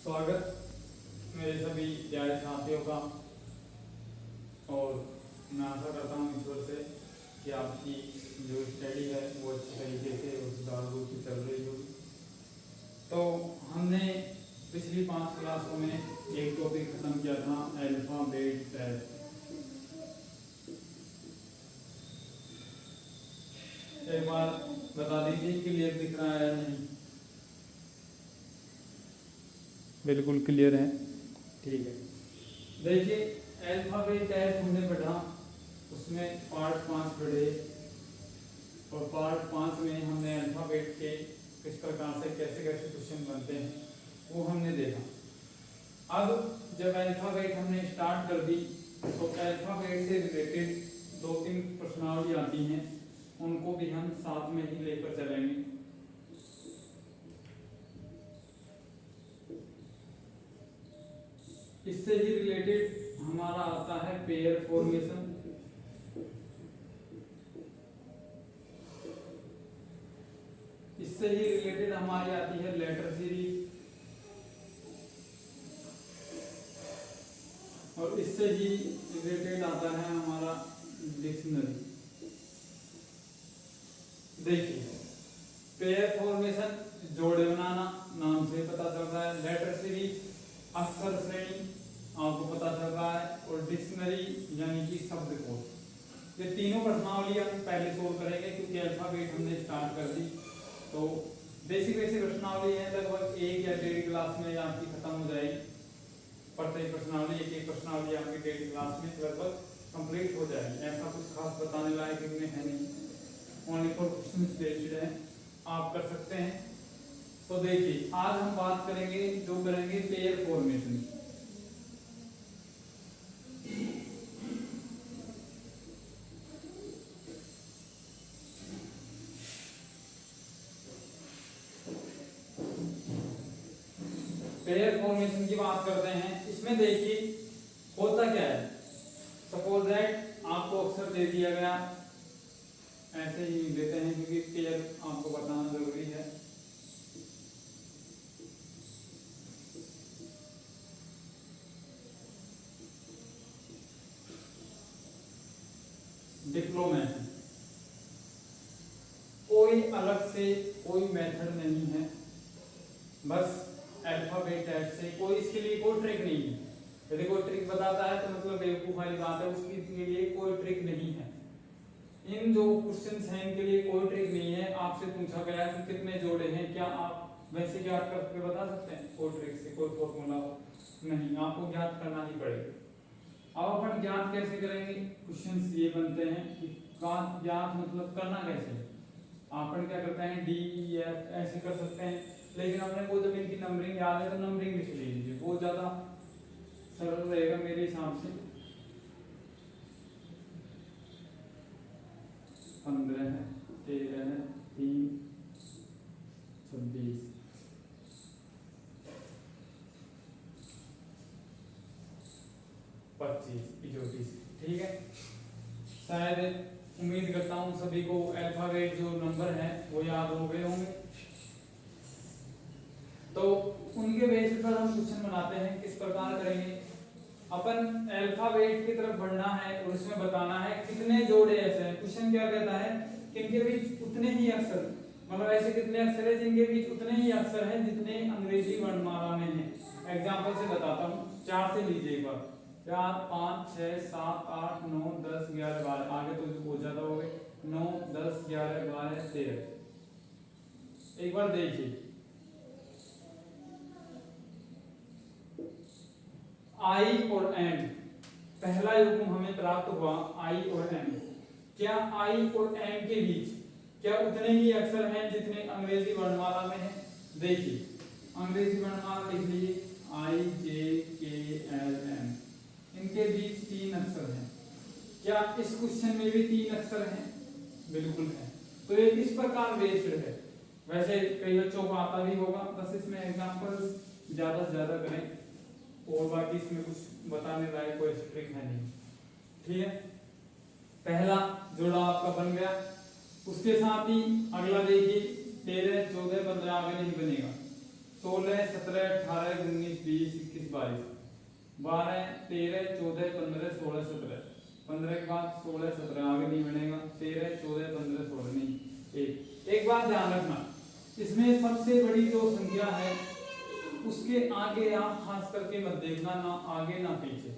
स्वागत मेरे सभी प्यारे साथियों का। और मैं आशा करता हूँ ईश्वर से कि आपकी जो स्टडी है वो अच्छी तरीके से और सुचारू रूप से चल रही होगी। तो हमने पिछली 5 क्लासों में एक टॉपिक खत्म किया था, अल्फाबेट टेस्ट। एक बार बता दीजिए क्लियर दिख रहा है या नहीं? बिल्कुल क्लियर है, ठीक है। देखिए अल्फाबेट टेस्ट हमने पढ़ा, उसमें पार्ट 5 पढ़े और पार्ट 5 में हमने अल्फाबेट के किस प्रकार से कैसे कैसे क्वेश्चन बनते हैं वो हमने देखा। अब जब अल्फाबेट हमने स्टार्ट कर दी तो अल्फाबेट से रिलेटेड 2-3 प्रश्नावली आती हैं, उनको भी हम साथ में ही लेकर चलेंगे। इससे ही रिलेटेड हमारा आता है पेयर फॉर्मेशन, इससे ही रिलेटेड हमारी आती है लेटर सीरीज, और इससे ही रिलेटेड आता है हमारा डिक्शनरी। देखिए पेयर फॉर्मेशन जोड़े बनाना नाम से पता चल रहा है, लेटर सीरीज अक्षर श्रेणी आपको पता चल रहा है, और डिक्शनरी यानी कि शब्दकोश। ये तीनों प्रश्नावली हम पहले सोल्व करेंगे क्योंकि अल्फाबेट हमने स्टार्ट कर दी। तो बेसिक प्रश्नावली है, लगभग 1 या 1.5 क्लास में आपकी खत्म हो जाएगी। प्रत्येक प्रश्नावली एक प्रश्नावली आपकी 1.5 क्लास में लगभग कंप्लीट हो जाएगी। ऐसा कुछ खास बताने लायक इनमें है नहीं, ओनली फॉर क्वेश्चंस बेस्ड है, आप कर सकते हैं। तो देखिए आज हम बात करेंगे पेयर फॉर्मेशन। पेयर फॉर्मेशन की बात करते हैं। इसमें देखिए होता क्या है, सपोज दैट आपको अक्षर दे दिया गया, ऐसे ही देते हैं क्योंकि पेयर आपको बताना जरूरी है। डिप्लोमेसी, कोई अलग से कोई मेथड नहीं है, बस अल्फाबेट टेस्ट से कोई इसके लिए कोई ट्रिक नहीं है। यदि कोई ट्रिक बताता है तो मतलब बेवकूफ वाली बात है, उसके लिए कोई ट्रिक नहीं है। इन जो क्वेश्चंस हैं इनके लिए कोई ट्रिक नहीं है। आपसे पूछा गया कि कितने जोड़े हैं, क्या आप वैसे ज्ञात करके बता सकते हैं? कोई ट्रिक से कोई फॉर्मूला नहीं, आपको ज्ञात करना ही पड़ेगा। अब अपन ज्ञात कैसे करेंगे? क्वेश्चंस ये बनते हैं कि ज्ञात मतलब करना कैसे है। अपन क्या करते हैं, डी ई एफ ऐसे कर सकते हैं, लेकिन अपने को जब इनकी नंबरिंग याद है तो नंबरिंग भी ले लीजिए, वो ज्यादा सरल रहेगा मेरे हिसाब से। 15 13 3 26 25 34, ठीक है। शायद उम्मीद करता हूँ सभी को अल्फाबेट जो नंबर है वो याद हो गए होंगे। तो उनके बेसिस पर हम क्वेश्चन बनाते हैं। किस प्रकार करेंगे? अपन अल्फाबेट की तरफ बढ़ना है और उसमें बताना है कितने जोड़े ऐसे हैं। क्वेश्चन क्या कहता है कि इनके बीच उतने ही अक्षर, मतलब ऐसे कितने अक्षर हैं जिनके बीच उतने ही अक्षर हैं जितने अंग्रेजी वर्णमाला में हैं। एग्जांपल से बताता हूँ, 4 से लीजिए एक बार, 4 5 6 7 8 9 10 11 12, आगे तो बहुत ज्यादा हो गए, 9 10 11 12 13। एक बार देखिए आई और एंड, पहला युग्म हमें प्राप्त हुआ आई और एंड। क्या आई और एंड के बीच क्या उतने ही अक्षर हैं जितने अंग्रेजी वर्णमाला में हैं? देखिए अंग्रेजी वर्णमाला लिख लीजिए, आई जे के एल एम, इनके बीच 3 अक्षर हैं। क्या इस क्वेश्चन में भी 3 अक्षर हैं? बिल्कुल है। तो ये इस प्रकार बेस्ड है। वैसे कई बच्चों को आता भी होगा, बस इसमें एग्जांपल ज्यादा से ज्यादा करें और बाकी इसमें कुछ बताने लायक कोई ट्रिक है नहीं, ठीक है। पहला जोड़ा आपका बन गया। उसके साथ ही अगला देखिए 13 14 15 आगे नहीं बनेगा, 16, 17, 18, 19, 20, 21, 22, 12, 13, 14, 15, 16, 17, 15 के बाद 16, 17 आगे नहीं बनेगा, 13, 14, 15, 16 नहीं। एक बात ध्यान रखना, इसमें सबसे बड़ी जो संख्या है उसके आगे आप खास करके मत देखना, ना आगे ना पीछे,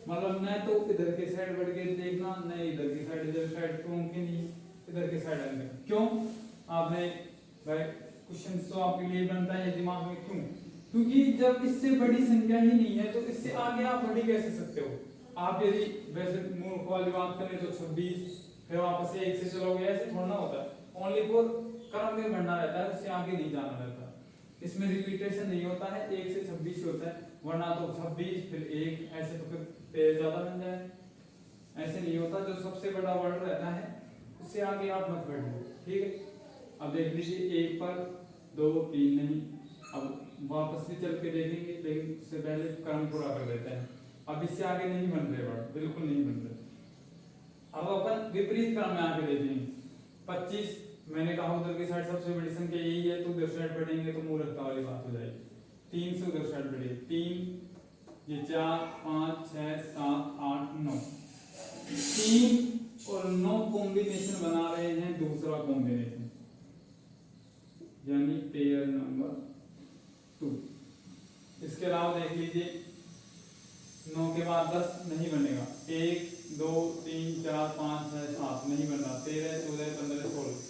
मतलब न तो इधर के साइड बढ़ के देखना, न इधर की साइड, इधर साइड तो मुमकिन नहीं, इधर के साइड अंदर। क्यों? आपने भाई क्वेश्चन तो आपके लिए बनता है दिमाग में, क्यों? क्योंकि जब इससे बड़ी संख्या ही नहीं है तो इससे आगे आप बढ़ी कैसे सकते हो? आप यदि वैसे मूल वाली बात करें तो 26, फिर वापस से 1 से चलोगे, ऐसे थोड़ा होता है। ओनली फॉर क्रम में बढ़ना रहता है, उससे आगे नहीं जाना रहता। इसमें रिपीटेशन नहीं होता है, 1 से 26 होता है, वरना तो 26 फिर 1 ऐसे तो फिर पेज ज्यादा बन जाए, ऐसे नहीं होता। जो सबसे बड़ा वर्ड रहता है उससे आगे आप मत बढ़िए, ठीक है। अब देख लीजिए 1 पर 2 3 नहीं, अब वापस से चल के देखेंगे, लेकिन उससे पहले क्रम पूरा कर देते हैं। अब इससे आगे नहीं बन रहे वर्ड, बिल्कुल नहीं बन रहे। अब अपन विपरीत क्रम में आगे देखेंगे। 25 मैंने कहा उधर की साइड सबसे बड़ी संख्या यही है, तो उधर साइड बढ़ेंगे तो मूर्खता वाली बात हो जाएगी। 3 से उधर साइड बढ़े, 3 ये 4 5 6 7 8 9, 3 और 9 कॉम्बिनेशन बना रहे हैं, दूसरा कॉम्बिनेशन यानी पेयर नंबर 2। इसके अलावा देख लीजिए 9 के बाद 10 नहीं बनेगा, 1 2 3 4 5 6 7 नहीं बन रहा, 13 14 15 16।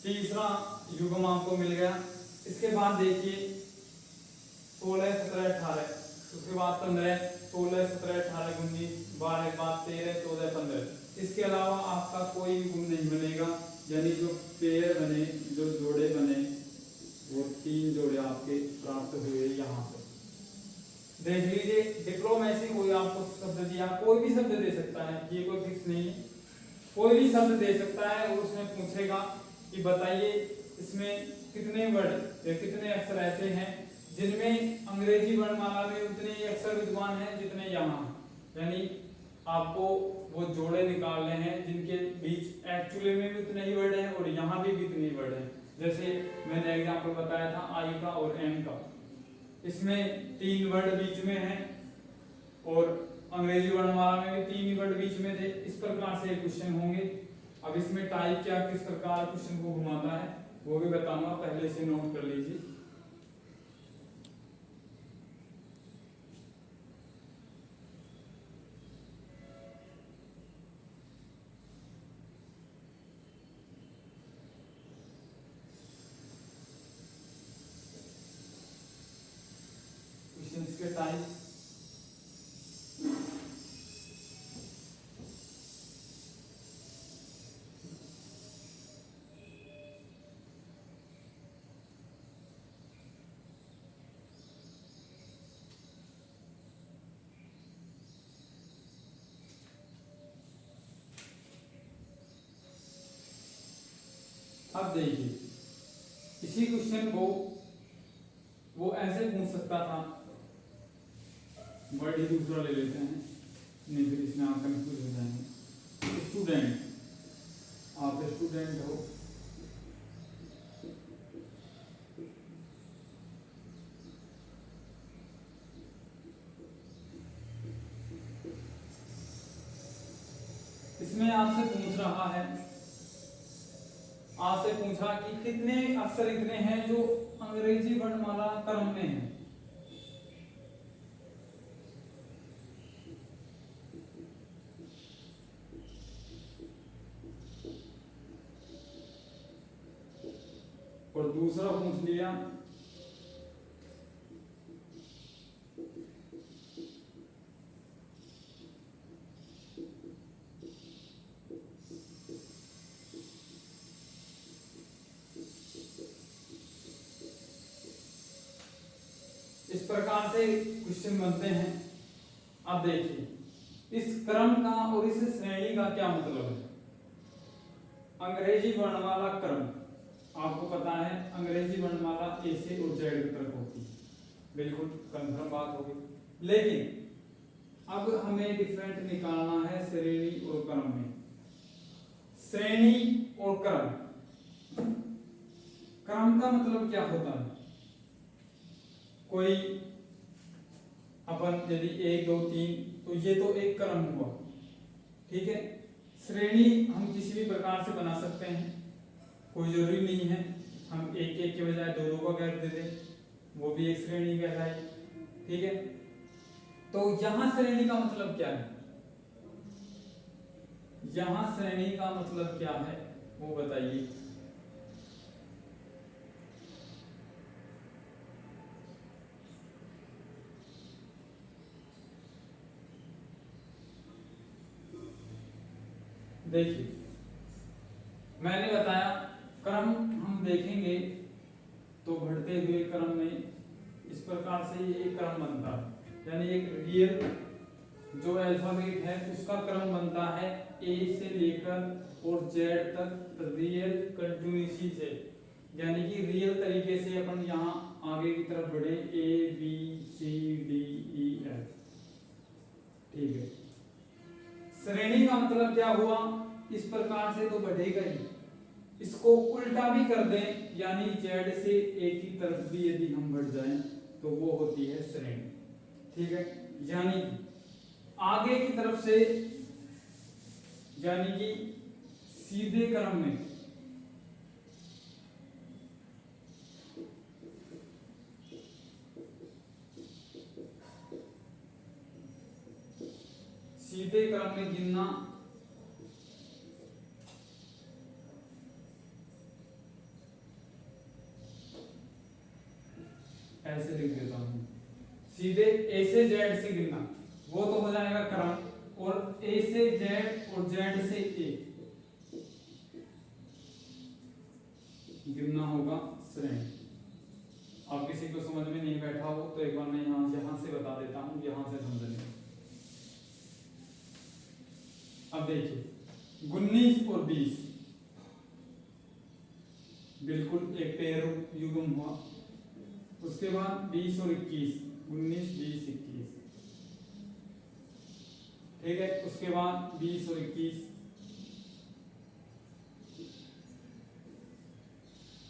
तीसरा युग्म आपको मिल गया। इसके बाद देखिए 16 17 18, उसके बाद 15 16 17 18 19 12 के बाद 13 14 15। इसके अलावा आपका कोई युग्म नहीं बनेगा, यानी जो पेयर बने, जो जोड़े बने, वो 3 जोड़े आपके प्राप्त हुए। यहाँ पे देख लीजिए डिप्लोमेसी, कोई आपको शब्द दिया, कोई भी शब्द दे सकता है, ये कोई फिक्स नहीं है, कोई भी शब्द दे सकता है। और उसमें पूछेगा कि बताइए इसमें कितने वर्ड या कितने अक्षर ऐसे हैं जिनमें अंग्रेजी वर्णमाला में उतने ही अक्षर विद्यमान हैं जितने यहाँ, यानी आपको वो जोड़े निकालने हैं जिनके बीच एक्चुअली में भी उतने ही वर्ड हैं और यहाँ भी उतने ही वर्ड हैं। जैसे मैंने एग्जाम्पल बताया था आई का और एम का, इसमें 3 वर्ड बीच में हैं और अंग्रेजी वर्णमाला में भी 3 ही वर्ड बीच में थे। इस प्रकार से क्वेश्चन होंगे। अब इसमें टाइप क्या, किस प्रकार क्वेश्चन को घुमाता है वो भी बताऊंगा, पहले से नोट कर लीजिए। क्वेश्चंस के टाइप, अब देखिए इसी क्वेश्चन को वो ऐसे पूछ सकता था, वर्ड ही दूसरा ले लेते हैं, नहीं फिर इसमें आप कंफ्यूज हो जाएंगे। स्टूडेंट, आप स्टूडेंट हो, इसमें आपसे पूछ रहा है, आपसे पूछा कि कितने अक्षर इतने हैं जो अंग्रेजी वर्णमाला क्रम में हैं। और दूसरा पूछ लिया इस प्रकार से क्वेश्चन बनते हैं। अब देखिए इस क्रम का और इस श्रेणी का क्या मतलब है। अंग्रेजी वर्णमाला क्रम आपको पता है, अंग्रेजी वर्णमाला ए से और जेड तक होती है, बिल्कुल कंफर्म बात होगी। लेकिन अब हमें डिफरेंट निकालना है श्रेणी और क्रम में। श्रेणी और क्रम, क्रम का मतलब क्या होता है? कोई अपन यदि 1 2 3 तो ये तो एक क्रम हुआ, ठीक है। श्रेणी हम किसी भी प्रकार से बना सकते हैं, कोई जरूरी नहीं है हम एक एक के बजाय दो दो का कर देते, वो भी एक श्रेणी कहलाई, ठीक है। तो यहां श्रेणी का मतलब क्या है? यहां श्रेणी का मतलब क्या है वो बताइए। देखिए मैंने बताया क्रम हम देखेंगे तो बढ़ते हुए क्रम में इस प्रकार से ये एक क्रम बनता है, यानी एक रियल जो अल्फाबेट है उसका क्रम बनता है ए से लेकर और जेड तक रियल कंटिन्यूसी से, यानी कि रियल तरीके से अपन यहाँ आगे की तरफ बढ़े A B C D E F, ठीक है। श्रेणी का मतलब क्या हुआ? इस प्रकार से तो बढ़ेगा ही, इसको उल्टा भी कर दें यानी जेड से एक ही तरफ भी यदि हम बढ़ जाएं तो वो होती है श्रेणी, ठीक है। यानी आगे की तरफ से यानी कि सीधे क्रम में सीधे क्रम में गिनना ऐसे लिख देता हूं, सीधे ए से जेड से गिनना वो तो हो जाएगा क्रम, और ए से जेड और जेड से ए गिनना होगा श्रेणी। अब किसी को समझ में नहीं बैठा हो तो एक बार मैं यहां से बता देता हूं, यहां से समझ लें। अब देखिए 19 और 20 बिल्कुल एक पेयर युग्म हुआ, उसके बाद 20 और 21 19 20 21, ठीक है। उसके बाद 20 और 21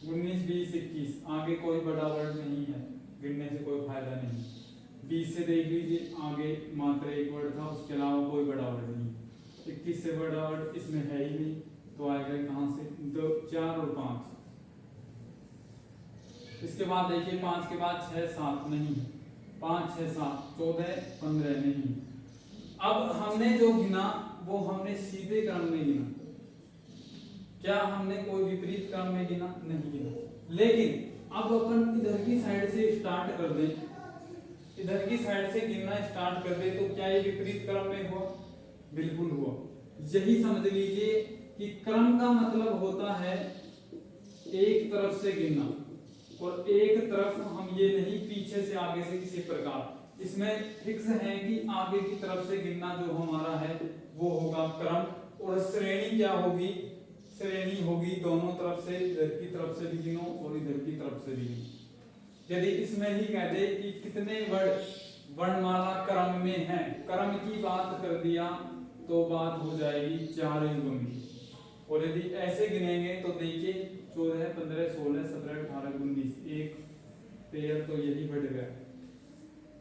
19 20 21, आगे कोई बड़ा वर्ड नहीं है, गिनने से कोई फायदा नहीं। 20 से देख लीजिए आगे मात्र एक वर्ड था, उसके अलावा कोई बड़ा वर्ड नहीं। 21 से बड़ा वर्ड इसमें है ही नहीं, तो आएगा कहां से? 2 4 और 5। इसके बाद देखिए 5 के बाद 6 7 नहीं, 5 6 7 14 15 नहीं। अब हमने जो गिना वो हमने सीधे क्रम में गिना, क्या हमने कोई विपरीत क्रम में गिना? नहीं गिना। लेकिन अब अपन इधर की साइड से स्टार्ट कर दें, इधर की साइड से गिनना स्टार्ट कर दे तो क्या ये विपरीत क्रम में हुआ? बिल्कुल हुआ। यही समझ लीजिए कि क्रम का मतलब होता है एक तरफ से गिनना, और एक तरफ हम ये नहीं पीछे से आगे से किसी प्रकार, इसमें फिक्स है कि आगे की तरफ से गिनना जो हमारा है वो होगा क्रम, और श्रेणी क्या होगी? श्रेणी होगी दोनों तरफ से, इधर की तरफ से भी गिनो और इधर की तरफ से भी गिनो। यदि इसमें ही कह दे कि कितने वर्णमाला क्रम में है, क्रम की बात कर दिया तो बात हो जाएगी 4 युग्म की, और यदि ऐसे गिनेंगे तो देखिए 14 15 16 17 18 19, एक पेयर तो यही बढ़ गया।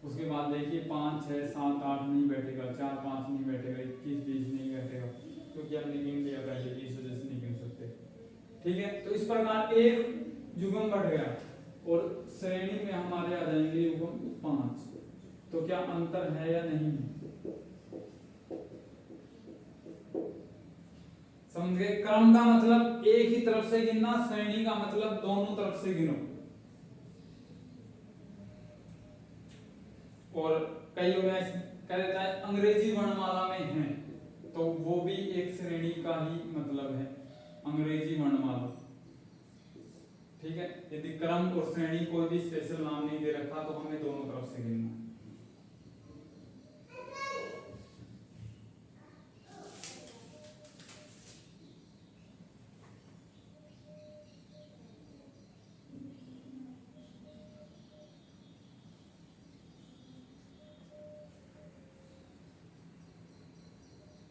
उसके बाद देखिए 5 6 7 8 नहीं बैठेगा, 4 5 नहीं बैठेगा, 21 20 नहीं बैठेगा, क्योंकि हमने गिन लिया पहले, 20 वजह से नहीं गिन सकते, ठीक है। तो इस प्रकार एक युग्म बढ़ गया, और श्रेणी में हमारे आ जाएंगे युग्म 5। तो क्या अंतर है या नहीं है? समझ गए? क्रम का मतलब एक ही तरफ से गिनना, श्रेणी का मतलब दोनों तरफ से गिनो। और कई लोग कह देता है अंग्रेजी वर्णमाला में है, तो वो भी एक श्रेणी का ही मतलब है, अंग्रेजी वर्णमाला, ठीक है। यदि क्रम और श्रेणी कोई भी स्पेशल नाम नहीं दे रखा तो हमें दोनों तरफ से गिनना।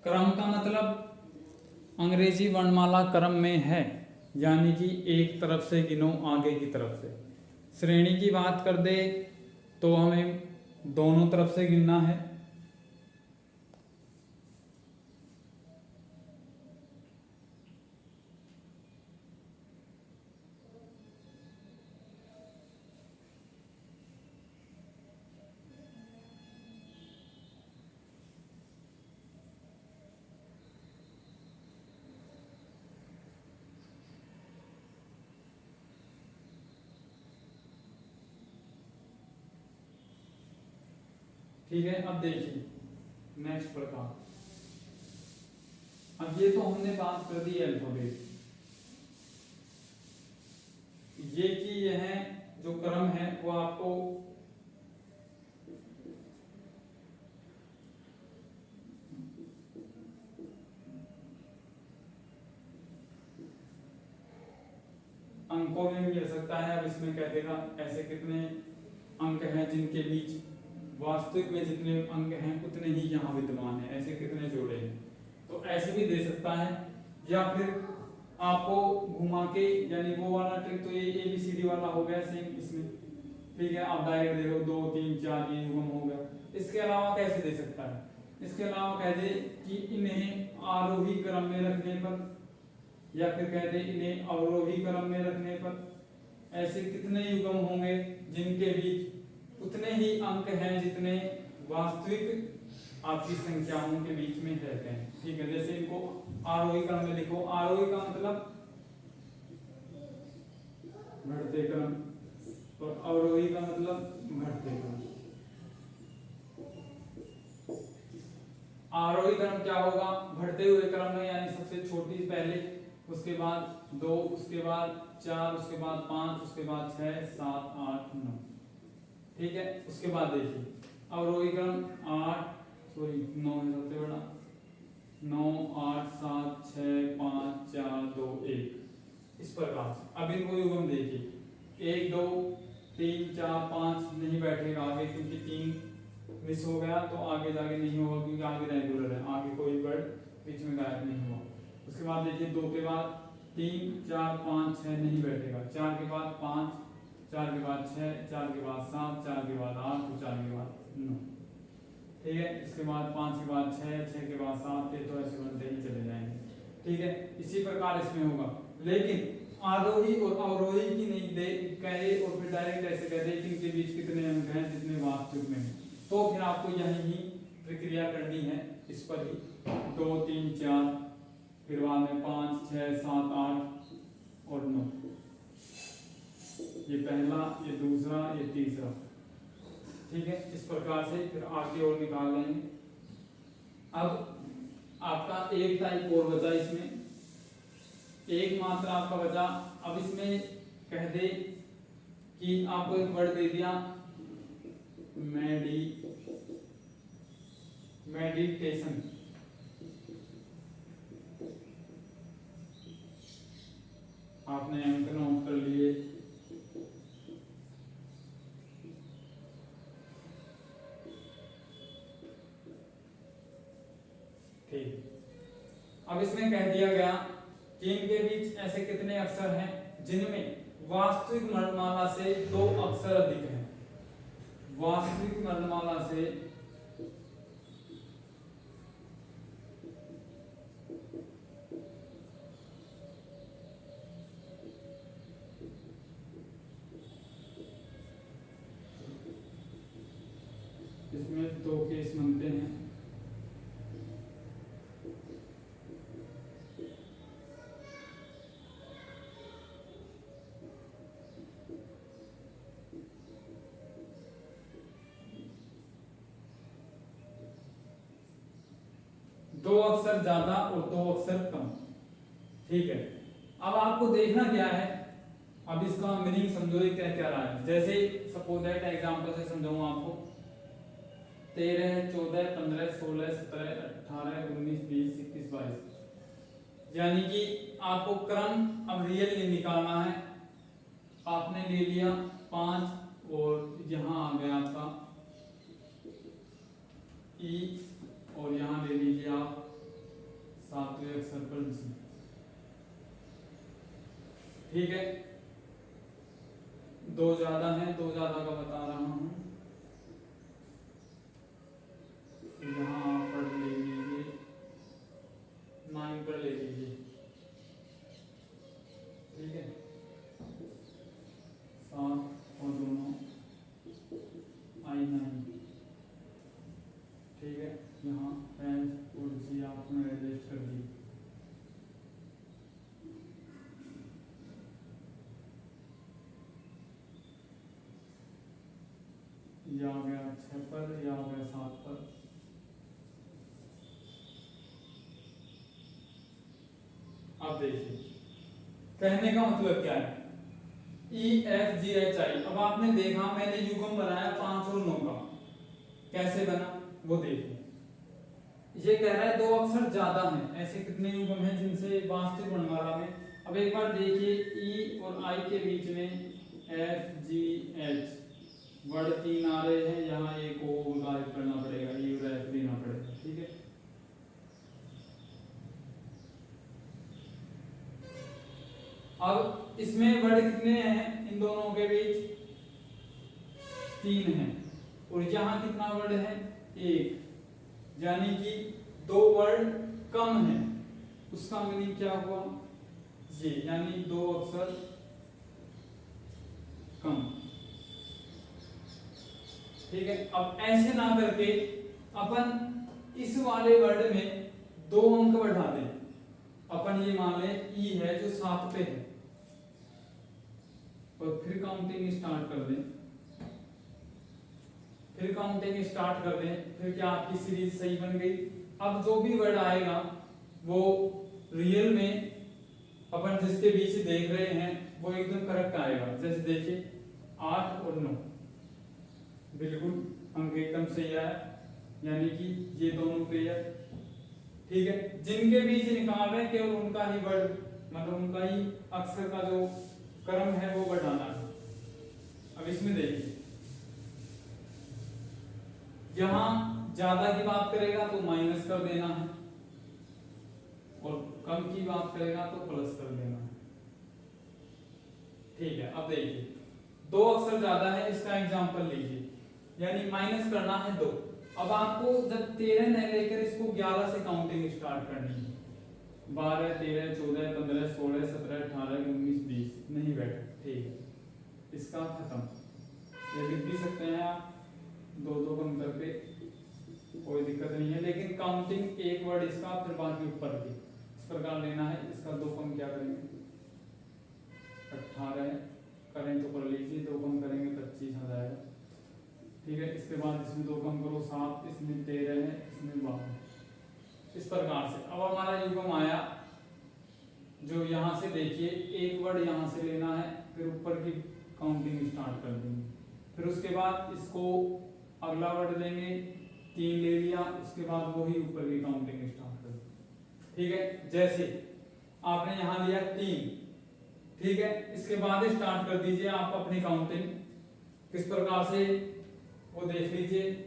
क्रम का मतलब अंग्रेजी वर्णमाला क्रम में है, यानी कि एक तरफ से गिनो आगे की तरफ से। श्रेणी की बात कर दे तो हमें दोनों तरफ से गिनना है। ठीक है, अब देखिए नेक्स्ट प्रकार। अब ये तो हमने बात कर दी अल्फाबेट, ये कि यह जो क्रम है वो आपको अंकों में मिल सकता है। अब इसमें कह देगा ऐसे कितने अंक हैं जिनके बीच वास्तविक में जितने अंक हैं उतने ही यहाँ विद्यमान है, ऐसे कितने जोड़े हैं, तो ऐसे भी दे सकता है। या फिर आपको घुमा के, यानी वो वाला ट्रिक तो ये ABCD वाला हो गया सेम इसमें, ठीक है। आप डायरेक्ट देखो 2 3 4 ये युग्म हो गया। इसके अलावा कैसे दे सकता है, इसके अलावा कह दे कि इन्हें आरोही क्रम में रखने पर, या फिर कह दे इन्हें अवरोही क्रम में रखने पर ऐसे कितने युग्म होंगे जिनके बीच उतने ही अंक हैं जितने वास्तविक आपकी संख्याओं के बीच में रहते हैं, ठीक है। जैसे इनको आरोही क्रम में लिखो, आरोही का मतलब बढ़ते क्रम और अवरोही का मतलब घटते क्रम। आरोही क्रम क्या होगा, बढ़ते हुए क्रम में, यानी सबसे छोटी पहले, उसके बाद 2, उसके बाद 4, उसके बाद 5, उसके बाद 6 7 8 9, ठीक है। उसके बाद देखिए अवरोही क्रम 9 है सबसे बड़ा, 9 8 7 6 5 4 2 1, इस प्रकार से। अब इनको युग्म देखिए 1 2 3 4 5 नहीं बैठेगा आगे, क्योंकि 3 मिस हो गया तो आगे जाके नहीं होगा, क्योंकि आगे रेगुलर है, आगे कोई वर्ड बीच में गायब नहीं हुआ। उसके बाद देखिए 2 के बाद 3 4 5 6 नहीं बैठेगा, 4 के बाद 5, 4 के बाद 6, 4 के बाद 7, 4 के बाद 8, 4 के बाद 9, ठीक है। इसके बाद 5 के बाद 6, 6 के बाद 7, ये तो ऐसे बनते ही चले जाएंगे, ठीक है। इसी प्रकार इसमें होगा, लेकिन आरोही और अवरोही की नहीं दे कहे और फिर डायरेक्ट ऐसे कह दे कि इनके बीच कितने अंक हैं जितने वास्तविक में हैं, तो फिर आपको यही ही प्रक्रिया करनी है इस पर ही। 2 3 4, फिर बाद में 5 6 7 8 और 9, ये पहला, ये दूसरा, ये तीसरा, ठीक है। इस प्रकार से फिर आगे और निकाल लेंगे। अब आपका एक टाइप और बचा इसमें, एक मात्र आपका बचा। अब इसमें कह दे कि आपको एक वर्ड दे दिया मेडिटेशन, आपने अंक नोट कर लिए, ठीक। अब इसमें कह दिया गया कि इनके बीच ऐसे कितने अक्षर हैं जिनमें वास्तविक वर्णमाला से 2 अक्षर अधिक हैं, वास्तविक वर्णमाला से इसमें 2 केस बनते हैं। दो अक्षर ज्यादा और 2 अक्षर कम, ठीक है। अब आपको देखना क्या है, अब इसका मीनिंग समझो ये क्या क्या रहा है। जैसे सपोज दैट एग्जांपल से समझाऊं आपको, 13 14 15 16 17 18 19 20 21 22, यानी कि आपको क्रम अब रियल निकालना है। आपने ले लिया 5 और यहाँ आ गया आपका ई, और यहाँ ले लीजिए आप ठीक है, दो ज्यादा है, दो ज्यादा का बता रहा हूं, यहाँ पर ले लीजिए 9 पर ले लीजिए, ठीक है, 7 और दोनों I9, ठीक है, यहाँ F और G आपने एडजस्ट कर दी। ये आ गया 6 पर, ये आ गया 7 पर। अब देखिए कहने का मतलब क्या है, EFGHI। अब आपने देखा मैंने युग्म बनाया 5 और 9 का, कैसे बना वो देखिए। ये कह रहा है दो अक्षर ज्यादा हैं, ऐसे कितने युग्म हैं जिनसे वास्तविक वर्णमाला में। अब एक बार देखिए E और I के बीच में FGH वर्ड 3 आ रहे हैं, यहाँ एक को गायब करना पड़ेगा, E और F देना पड़ेगा, ठीक है। अब इसमें वर्ड कितने हैं इन दोनों के बीच, 3 हैं, और यहाँ कितना वर्ड है, 1, यानी कि 2 वर्ड कम है। उसका मीनिंग क्या हुआ, ये यानी 2 अक्षर कम, ठीक है। अब ऐसे ना करके अपन इस वाले वर्ड में 2 अंक बढ़ा दें। अपन ये मान लें ई है जो 7 पे है, और फिर काउंटिंग स्टार्ट कर दें, फिर काउंटिंग स्टार्ट कर दें, फिर क्या आपकी सीरीज सही बन गई। अब जो भी वर्ड आएगा वो रियल में अपन जिसके बीच देख रहे हैं वो एकदम करेक्ट आएगा। जैसे देखिए 8 और 9 बिल्कुल अंक एकदम सही आया, यानी कि ये दोनों पेयर, ठीक है। जिनके बीच निकाल रहे हैं केवल उनका ही वर्ड, मतलब उनका ही अक्षर का जो क्रम है वो बढ़ाना है। अब इसमें देखिए यहां ज्यादा की बात करेगा तो माइनस कर देना है, और कम की बात करेगा तो प्लस कर देना है, ठीक है। अब देखिए 2 अक्षर ज्यादा है, इसका एग्जांपल लीजिए, यानी माइनस करना है 2। अब आपको जब 13 न लेकर इसको 11 से काउंटिंग स्टार्ट करनी है, 12, 13, 14, 15, 16, 17, 18, 19, 20 नहीं बैठा, ठीक है, इसका खत्म। ये लिख भी सकते हैं आप 2-2 कम करके, कोई दिक्कत नहीं है, लेकिन काउंटिंग एक वर्ड इसका फिर बाकी ऊपर की इस प्रकार लेना है। इसका 2 कम क्या करेंगे, 18 करें तो कर लीजिए, 2 कम करेंगे 25 आ जाएगा, ठीक है। इसके बाद इसमें 2 कम करो 7, इसमें 13 है, इसमें 12, इस प्रकार से। अब हमारा युग्म आया जो यहाँ से देखिए एक वर्ड यहाँ से लेना है, फिर ऊपर की काउंटिंग स्टार्ट कर देंगे, फिर उसके बाद इसको अगला वर्ड लेंगे, 3 ले लिया, उसके बाद वही ऊपर की काउंटिंग स्टार्ट कर देंगे, ठीक है। जैसे आपने यहाँ लिया 3, ठीक है, इसके बाद स्टार्ट कर दीजिए आप अपनी काउंटिंग, किस प्रकार से वो देख लीजिए।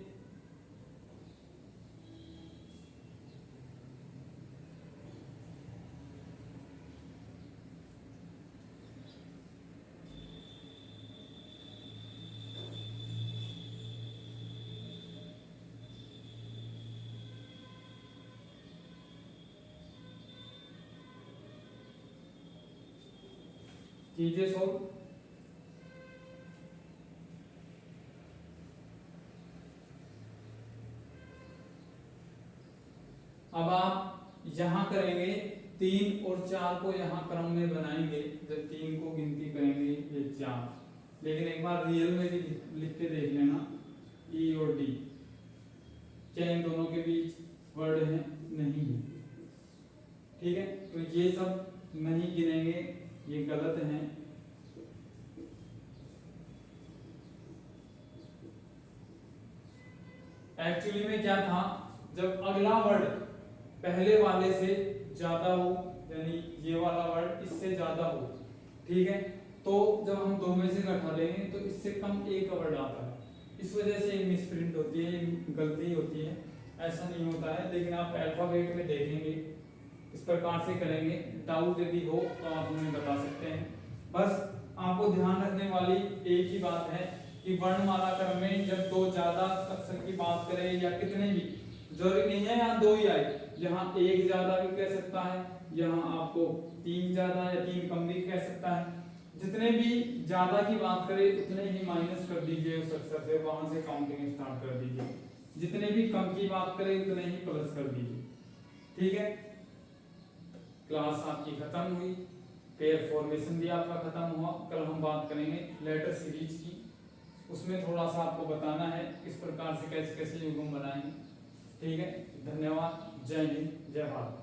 कीजिए सोल्व। अब आप यहां करेंगे 3 और 4 को यहां क्रम में बनाएंगे, जब 3 को गिनती करेंगे ये 4, लेकिन एक बार रियल में भी लिख के देख लेना, ई और डी क्या इन दोनों के बीच वर्ड है, नहीं है, ठीक है। तो ये सब नहीं गिनेंगे, ये गलत है। एक्चुअली में क्या था, जब अगला वर्ड पहले वाले से ज्यादा हो, यानी ये वाला वर्ड इससे ज्यादा हो, ठीक है, तो जब हम 2 में से घटा लेंगे तो इससे कम एक का वर्ड आता है, इस वजह से एक मिसप्रिंट होती है, गलती होती है। ऐसा नहीं होता है, लेकिन आप अल्फाबेट में देखेंगे इस प्रकार से करेंगे। डाउट यदि हो तो आप हमें बता सकते हैं। बस आपको ध्यान रखने वाली एक ही बात है कि वर्णमाला क्रम में जब दो ज्यादा अक्षर की बात करें या कितने भी, जरूरी नहीं है यहाँ दो ही आए, यहाँ एक ज्यादा भी कह सकता है, यहाँ आपको तीन ज्यादा या तीन कम भी कह सकता है। जितने भी ज्यादा की बात करें उतने ही माइनस कर दीजिए उस अक्षर से, वहां से काउंटिंग स्टार्ट कर दीजिए। जितने भी कम की बात करें उतने ही प्लस कर दीजिए। ठीक है, क्लास आपकी खत्म हुई, पेयर फॉर्मेशन भी आपका खत्म हुआ। कल हम बात करेंगे लेटर सीरीज की, उसमें थोड़ा सा आपको बताना है किस प्रकार से कैसे कैसे युग्म बनाएंगे। ठीक है, धन्यवाद, जय हिंद, जय भारत।